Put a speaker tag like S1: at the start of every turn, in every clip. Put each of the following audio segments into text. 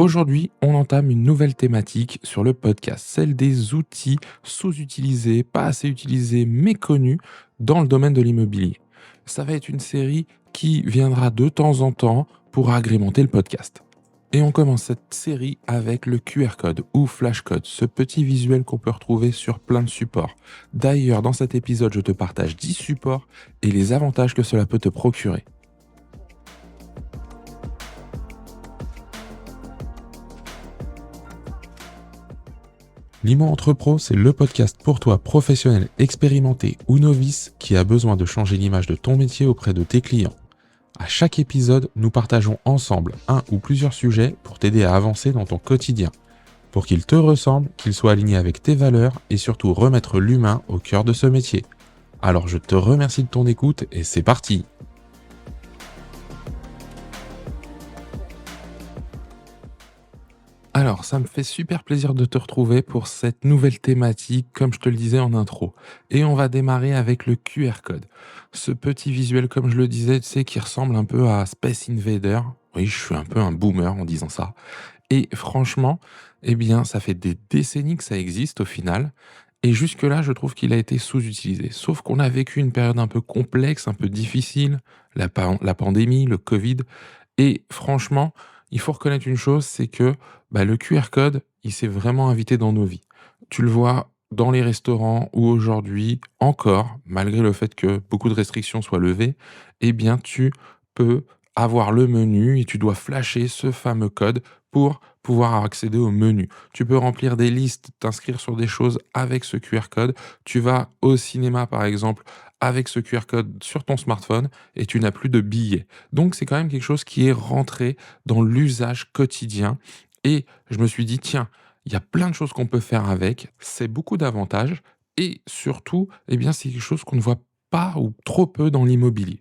S1: Aujourd'hui, on entame une nouvelle thématique sur le podcast, celle des outils sous-utilisés, pas assez utilisés, méconnus dans le domaine de l'immobilier. Ça va être une série qui viendra de temps en temps pour agrémenter le podcast. Et on commence cette série avec le QR code ou flash code, ce petit visuel qu'on peut retrouver sur plein de supports. D'ailleurs, dans cet épisode, je te partage 10 supports et les avantages que cela peut te procurer. L'Imo Entrepro, c'est le podcast pour toi, professionnel, expérimenté ou novice, qui a besoin de changer l'image de ton métier auprès de tes clients. À chaque épisode, nous partageons ensemble un ou plusieurs sujets pour t'aider à avancer dans ton quotidien, pour qu'il te ressemble, qu'il soit aligné avec tes valeurs et surtout remettre l'humain au cœur de ce métier. Alors je te remercie de ton écoute et c'est parti! Alors, ça me fait super plaisir de te retrouver pour cette nouvelle thématique, comme je te le disais en intro. Et on va démarrer avec le QR code. Ce petit visuel, comme je le disais, tu sais, qui ressemble un peu à Space Invader. Oui, je suis un peu un boomer en disant ça. Et franchement, eh bien, ça fait des décennies que ça existe au final. Et jusque-là, je trouve qu'il a été sous-utilisé. Sauf qu'on a vécu une période un peu complexe, un peu difficile, la pandémie, le Covid. Et franchement, il faut reconnaître une chose, c'est que le QR code, il s'est vraiment invité dans nos vies. Tu le vois dans les restaurants où aujourd'hui, encore, malgré le fait que beaucoup de restrictions soient levées, eh bien, tu peux avoir le menu et tu dois flasher ce fameux code pour pouvoir accéder au menu. Tu peux remplir des listes, t'inscrire sur des choses avec ce QR code. Tu vas au cinéma, par exemple, avec ce QR code sur ton smartphone et tu n'as plus de billets. Donc c'est quand même quelque chose qui est rentré dans l'usage quotidien et je me suis dit: «Tiens, il y a plein de choses qu'on peut faire avec, c'est beaucoup d'avantages et surtout, eh bien, c'est quelque chose qu'on ne voit pas ou trop peu dans l'immobilier».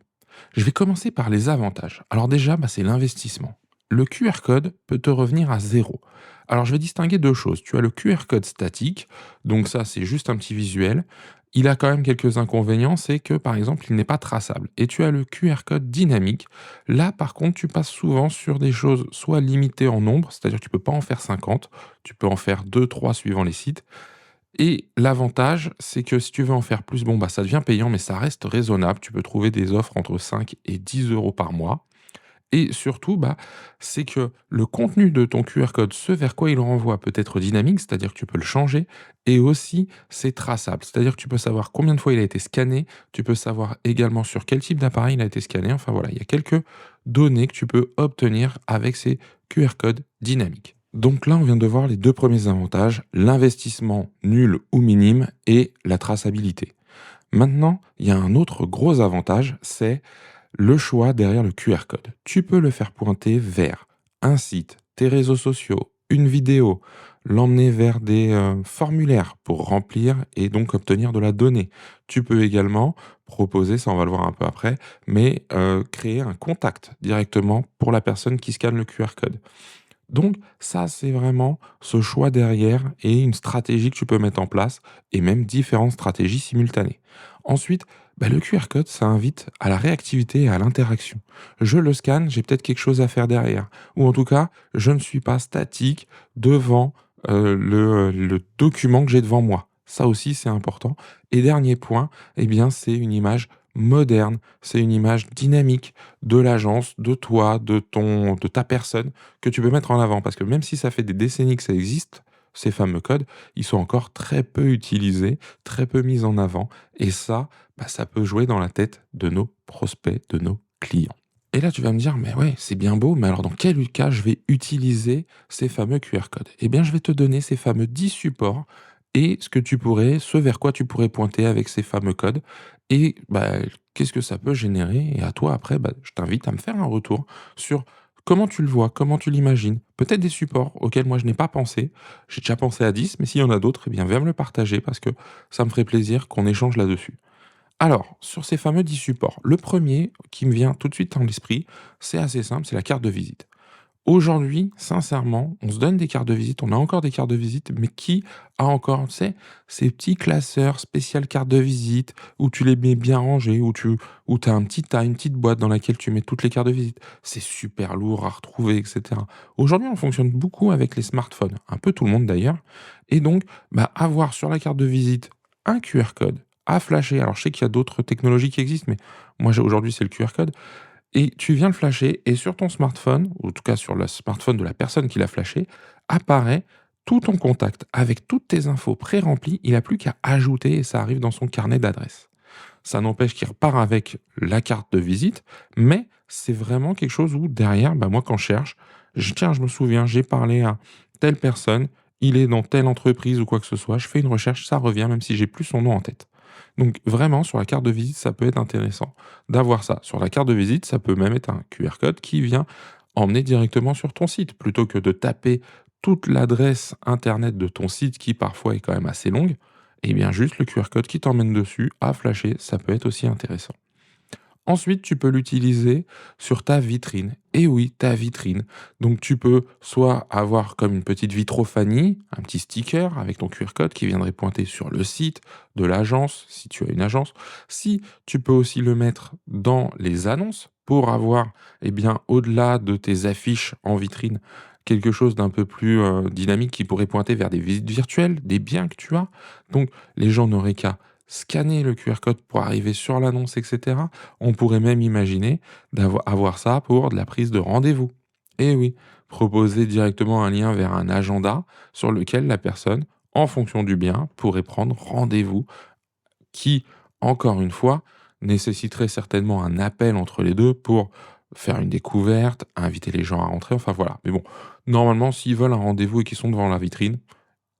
S1: Je vais commencer par les avantages. Alors déjà, c'est l'investissement. Le QR code peut te revenir à zéro. Alors je vais distinguer deux choses. Tu as le QR code statique, donc ça c'est juste un petit visuel. Il a quand même quelques inconvénients, c'est que par exemple il n'est pas traçable. Et tu as le QR code dynamique. Là par contre tu passes souvent sur des choses soit limitées en nombre, c'est-à-dire que tu peux pas en faire 50, tu peux en faire 2, 3 suivant les sites. Et l'avantage, c'est que si tu veux en faire plus, ça devient payant, mais ça reste raisonnable. Tu peux trouver des offres entre 5 et 10 euros par mois. Et surtout, c'est que le contenu de ton QR code, ce vers quoi il renvoie, peut être dynamique, c'est-à-dire que tu peux le changer, et aussi c'est traçable, c'est-à-dire que tu peux savoir combien de fois il a été scanné, tu peux savoir également sur quel type d'appareil il a été scanné. Enfin voilà, il y a quelques données que tu peux obtenir avec ces QR codes dynamiques. Donc là, on vient de voir les deux premiers avantages, l'investissement nul ou minime et la traçabilité. Maintenant, il y a un autre gros avantage, c'est le choix derrière le QR code. Tu peux le faire pointer vers un site, tes réseaux sociaux, une vidéo, l'emmener vers des formulaires pour remplir et donc obtenir de la donnée. Tu peux également proposer, ça on va le voir un peu après, mais créer un contact directement pour la personne qui scanne le QR code. Donc ça, c'est vraiment ce choix derrière et une stratégie que tu peux mettre en place et même différentes stratégies simultanées. Ensuite, le QR code, ça invite à la réactivité et à l'interaction. Je le scanne, j'ai peut-être quelque chose à faire derrière. Ou en tout cas, je ne suis pas statique devant le document que j'ai devant moi. Ça aussi, c'est important. Et dernier point, eh bien, c'est une image moderne, c'est une image dynamique de l'agence, de toi, de ta personne que tu peux mettre en avant. Parce que même si ça fait des décennies que ça existe, ces fameux codes, ils sont encore très peu utilisés, très peu mis en avant. Et ça, ça peut jouer dans la tête de nos prospects, de nos clients. Et là, tu vas me dire, mais ouais, c'est bien beau, mais alors dans quel cas je vais utiliser ces fameux QR codes? Eh bien, je vais te donner ces fameux 10 supports et ce vers quoi tu pourrais pointer avec ces fameux codes. Et qu'est-ce que ça peut générer? Et à toi, après, je t'invite à me faire un retour sur comment tu le vois, comment tu l'imagines. Peut-être des supports auxquels moi je n'ai pas pensé. J'ai déjà pensé à 10, mais s'il y en a d'autres, eh bien, viens me le partager parce que ça me ferait plaisir qu'on échange là-dessus. Alors, sur ces fameux 10 supports, le premier qui me vient tout de suite en l'esprit, c'est assez simple, c'est la carte de visite. Aujourd'hui, sincèrement, on se donne des cartes de visite, on a encore des cartes de visite, mais qui a encore, tu sais, ces petits classeurs spécial cartes de visite où tu les mets bien rangées, où tu as une petite boîte dans laquelle tu mets toutes les cartes de visite. C'est super lourd à retrouver, et cetera. Aujourd'hui, on fonctionne beaucoup avec les smartphones, un peu tout le monde d'ailleurs. Et donc, bah, avoir sur la carte de visite un QR code à flasher. Alors, je sais qu'il y a d'autres technologies qui existent, mais moi, aujourd'hui, c'est le QR code et tu viens le flasher et sur ton smartphone, ou en tout cas sur le smartphone de la personne qui l'a flashé, apparaît tout ton contact avec toutes tes infos pré-remplies. Il a plus qu'à ajouter et ça arrive dans son carnet d'adresses. Ça n'empêche qu'il repart avec la carte de visite, mais c'est vraiment quelque chose où derrière, bah, moi quand je cherche, tiens, je me souviens, j'ai parlé à telle personne, il est dans telle entreprise ou quoi que ce soit, je fais une recherche, ça revient même si j'ai plus son nom en tête. Donc vraiment, sur la carte de visite, ça peut être intéressant d'avoir ça. Sur la carte de visite, ça peut même être un QR code qui vient emmener directement sur ton site, plutôt que de taper toute l'adresse internet de ton site qui parfois est quand même assez longue. Et bien juste le QR code qui t'emmène dessus à flasher, ça peut être aussi intéressant. Ensuite, tu peux l'utiliser sur ta vitrine. Et oui, ta vitrine. Donc tu peux soit avoir comme une petite vitrophanie, un petit sticker avec ton QR code qui viendrait pointer sur le site de l'agence, si tu as une agence. Si tu peux aussi le mettre dans les annonces pour avoir, eh bien, au-delà de tes affiches en vitrine, quelque chose d'un peu plus dynamique qui pourrait pointer vers des visites virtuelles, des biens que tu as. Donc les gens n'auraient qu'à scanner le QR code pour arriver sur l'annonce, etc. On pourrait même imaginer avoir ça pour de la prise de rendez-vous. Et oui, proposer directement un lien vers un agenda sur lequel la personne, en fonction du bien, pourrait prendre rendez-vous qui, encore une fois, nécessiterait certainement un appel entre les 2 pour faire une découverte, inviter les gens à rentrer, enfin voilà. Mais bon, normalement, s'ils veulent un rendez-vous et qu'ils sont devant la vitrine,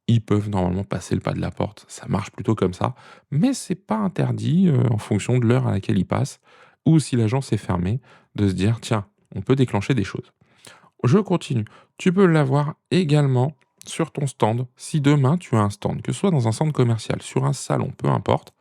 S1: ils peuvent normalement passer le pas de la porte. Ça marche plutôt comme ça, mais c'est pas interdit, en fonction de l'heure à laquelle ils passent ou si l'agence est fermée, de se dire: «Tiens, on peut déclencher des choses». Je continue. Tu peux l'avoir également sur ton stand. Si demain tu as un stand, que ce soit dans un centre commercial, sur un salon, peu importe,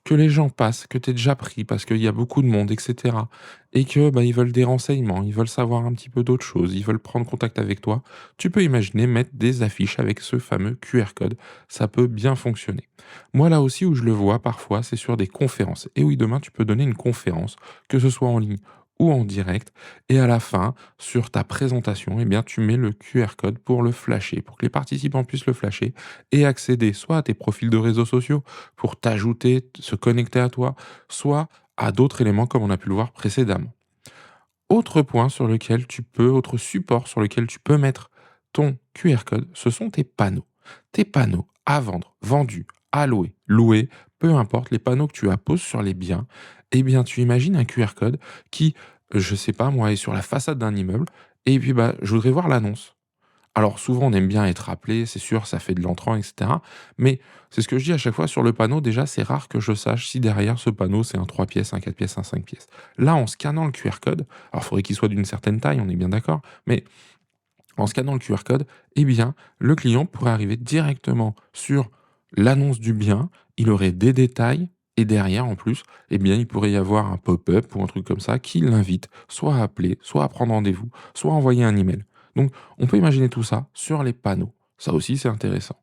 S1: que les gens passent, que tu es déjà pris parce qu'il y a beaucoup de monde et cetera et que, bah, ils veulent des renseignements, ils veulent savoir un petit peu d'autres choses, ils veulent prendre contact avec toi, tu peux imaginer mettre des affiches avec ce fameux QR code. Ça peut bien fonctionner. Moi, là aussi où je le vois parfois, c'est sur des conférences. Et oui, demain, tu peux donner une conférence, que ce soit en ligne ou en direct et à la fin, sur ta présentation, eh bien, tu mets le QR code pour le flasher, pour que les participants puissent le flasher et accéder soit à tes profils de réseaux sociaux, pour t'ajouter, se connecter à toi, soit à d'autres éléments comme on a pu le voir précédemment. Autre point sur lequel tu peux, autre support sur lequel tu peux mettre ton QR code, ce sont tes panneaux. Tes panneaux à vendre, vendus, à louer, louer, peu importe, les panneaux que tu apposes sur les biens, eh bien tu imagines un QR code qui, je sais pas moi, est sur la façade d'un immeuble, et puis bah je voudrais voir l'annonce. Alors souvent, on aime bien être rappelé, c'est sûr, ça fait de l'entrant, et cetera. Mais c'est ce que je dis à chaque fois sur le panneau, déjà, c'est rare que je sache si derrière ce panneau, c'est un 3 pièces, un 4 pièces, un 5 pièces. Là, en scannant le QR code, alors il faudrait qu'il soit d'une certaine taille, on est bien d'accord, mais en scannant le QR code, eh bien, le client pourrait arriver directement sur l'annonce du bien, il aurait des détails et derrière, en plus, eh bien, il pourrait y avoir un pop-up ou un truc comme ça qui l'invite soit à appeler, soit à prendre rendez-vous, soit à envoyer un email. Donc, on peut imaginer tout ça sur les panneaux. Ça aussi, c'est intéressant.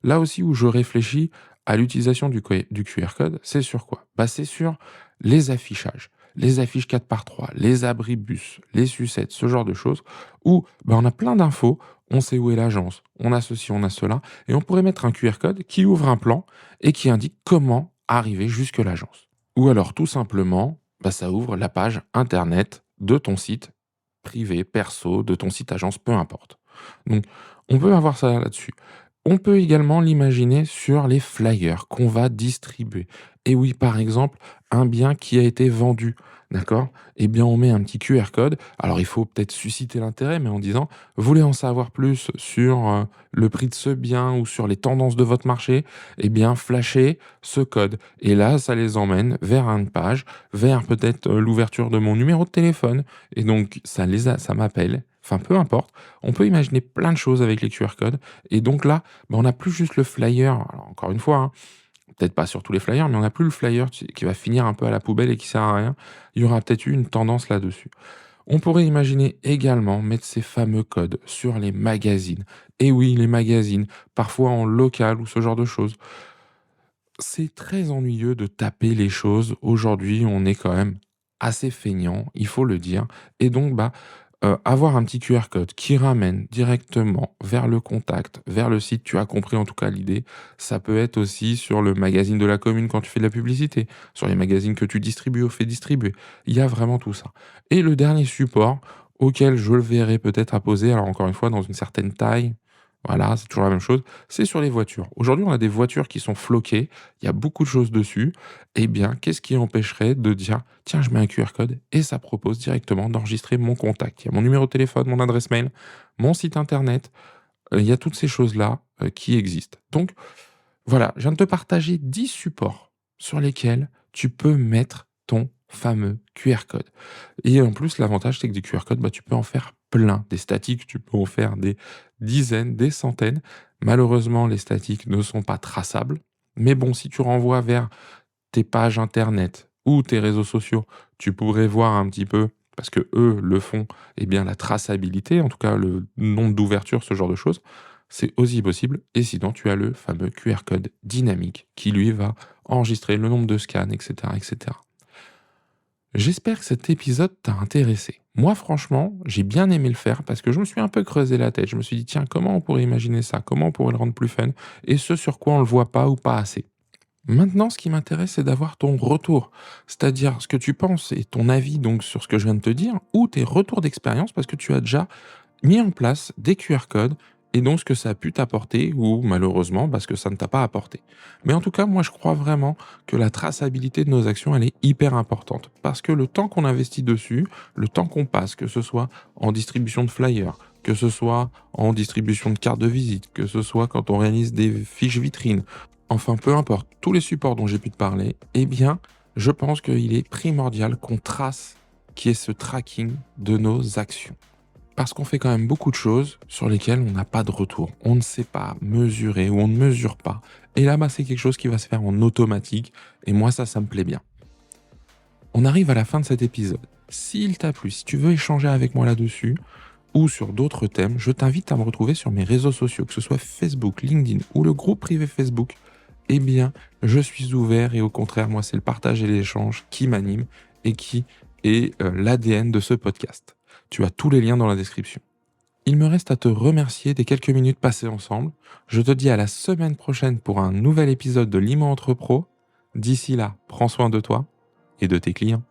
S1: Là aussi où je réfléchis à l'utilisation du QR code, c'est sur quoi? Bah, c'est sur les affichages, les affiches 4 par 3, les abribus, les sucettes, ce genre de choses où, bah, on a plein d'infos, on sait où est l'agence, on a ceci, on a cela et on pourrait mettre un QR code qui ouvre un plan et qui indique comment arriver jusque l'agence. Ou alors tout simplement, bah, ça ouvre la page internet de ton site privé, perso, de ton site agence, peu importe. Donc on peut avoir ça là-dessus. On peut également l'imaginer sur les flyers qu'on va distribuer. Et oui, par exemple, un bien qui a été vendu, d'accord? Eh bien, on met un petit QR code. Alors, il faut peut-être susciter l'intérêt, mais en disant, vous voulez en savoir plus sur le prix de ce bien ou sur les tendances de votre marché? Eh bien, flashez ce code. Et là, ça les emmène vers une page, vers peut-être l'ouverture de mon numéro de téléphone. Et donc, ça m'appelle. Enfin, peu importe. On peut imaginer plein de choses avec les QR codes. Et donc là, bah, on n'a plus juste le flyer. Alors, encore une fois, hein, peut-être pas sur tous les flyers, mais on n'a plus le flyer qui va finir un peu à la poubelle et qui sert à rien. Il y aura peut-être eu une tendance là-dessus. On pourrait imaginer également mettre ces fameux codes sur les magazines. Et oui, les magazines, parfois en local ou ce genre de choses. C'est très ennuyeux de taper les choses. Aujourd'hui, on est quand même assez feignant, il faut le dire. Et donc, avoir un petit QR code qui ramène directement vers le contact, vers le site, tu as compris en tout cas l'idée. Ça peut être aussi sur le magazine de la commune quand tu fais de la publicité, sur les magazines que tu distribues ou fais distribuer. Il y a vraiment tout ça. Et le dernier support auquel je le verrai peut-être apposer, alors encore une fois dans une certaine taille, voilà, c'est toujours la même chose, c'est sur les voitures. Aujourd'hui, on a des voitures qui sont floquées, il y a beaucoup de choses dessus. Eh bien, qu'est-ce qui empêcherait de dire: «Tiens, je mets un QR code» et ça propose directement d'enregistrer mon contact. Il y a mon numéro de téléphone, mon adresse mail, mon site internet, il y a toutes ces choses-là, qui existent. Donc voilà, je viens de te partager 10 supports sur lesquels tu peux mettre ton fameux QR code. Et en plus, l'avantage, c'est que des QR codes, tu peux en faire plein. Des statiques, tu peux en faire des dizaines, des centaines. Malheureusement, les statiques ne sont pas traçables. Mais bon, si tu renvoies vers tes pages internet ou tes réseaux sociaux, tu pourrais voir un petit peu, parce que eux le font, eh bien la traçabilité, en tout cas le nombre d'ouvertures, ce genre de choses, c'est aussi possible. Et sinon, tu as le fameux QR code dynamique qui, lui, va enregistrer le nombre de scans, etc., etc. J'espère que cet épisode t'a intéressé. Moi, franchement, j'ai bien aimé le faire parce que je me suis un peu creusé la tête. Je me suis dit, tiens, comment on pourrait imaginer ça? Comment on pourrait le rendre plus fun? Et ce sur quoi on le voit pas ou pas assez. Maintenant, ce qui m'intéresse, c'est d'avoir ton retour, c'est-à-dire ce que tu penses et ton avis donc sur ce que je viens de te dire, ou tes retours d'expérience parce que tu as déjà mis en place des QR codes et donc ce que ça a pu t'apporter ou malheureusement parce que ça ne t'a pas apporté. Mais en tout cas, moi je crois vraiment que la traçabilité de nos actions, elle est hyper importante parce que le temps qu'on investit dessus, le temps qu'on passe, que ce soit en distribution de flyers, que ce soit en distribution de cartes de visite, que ce soit quand on réalise des fiches vitrines, enfin peu importe, tous les supports dont j'ai pu te parler, eh bien, je pense qu'il est primordial qu'on trace, qu'il y ait ce tracking de nos actions. Parce qu'on fait quand même beaucoup de choses sur lesquelles on n'a pas de retour. On ne sait pas mesurer ou on ne mesure pas. Et là, c'est quelque chose qui va se faire en automatique. Et moi, ça me plaît bien. On arrive à la fin de cet épisode. S'il t'a plu, si tu veux échanger avec moi là-dessus ou sur d'autres thèmes, je t'invite à me retrouver sur mes réseaux sociaux, que ce soit Facebook, LinkedIn ou le groupe privé Facebook. Eh bien, je suis ouvert et au contraire, moi, c'est le partage et l'échange qui m'anime et qui est l'ADN de ce podcast. Tu as tous les liens dans la description. Il me reste à te remercier des quelques minutes passées ensemble. Je te dis à la semaine prochaine pour un nouvel épisode de Limo Entre Pro. D'ici là, prends soin de toi et de tes clients.